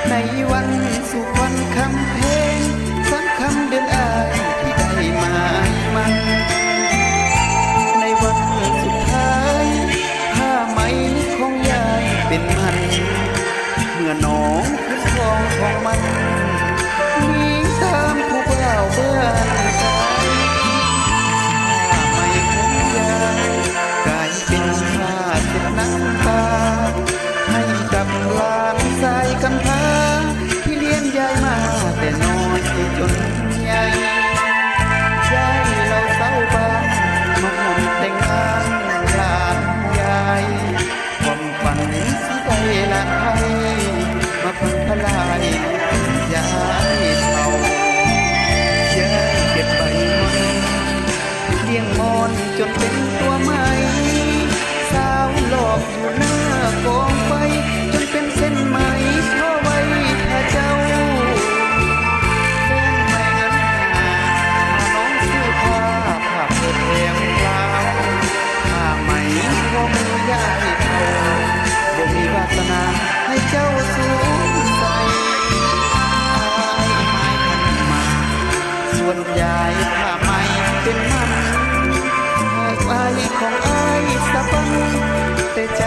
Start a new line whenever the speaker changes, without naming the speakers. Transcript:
ในวันสุขวันคำเพลงสักคำเดือนอายที่ได้มามันในวันสุดท้ายผ้าไหมของยายเป็นมันเมื่อน้องขึ้นทองของมันมีตามผู้บ่าวเบื่อใจผ้าไหมของยายกลายเป็นผ้าเช็ดน้ำตาให้กับหลานสายกันพาที่เลี้ยงยายมาแต่น้อยจนใหญ่ยายเราเศร้าบ้านมาหมดแต่งงานหลานยายความฝันสิได้หลานไทยมาพังทลายยายเฒ่ายายเก็บใบมอนเลี้ยงมอนจนเป็นตัวใหม่สาวหลอกอยู่หน้ากองไฟจนเป็นเส้นไหมเพราะไว้ถ้าเจ้าแฟนไม่เงินหาน้องซื้อผ้าเปิดแพงเปล่าผ้าไหมเพราะมือยายเฒ่าบ่มีวาสนาให้เจ้าสวมใส่อายไม้พันมาส่วนยายผ้าไหมเป็นมันหากอายของอายสะบันแต่ใจ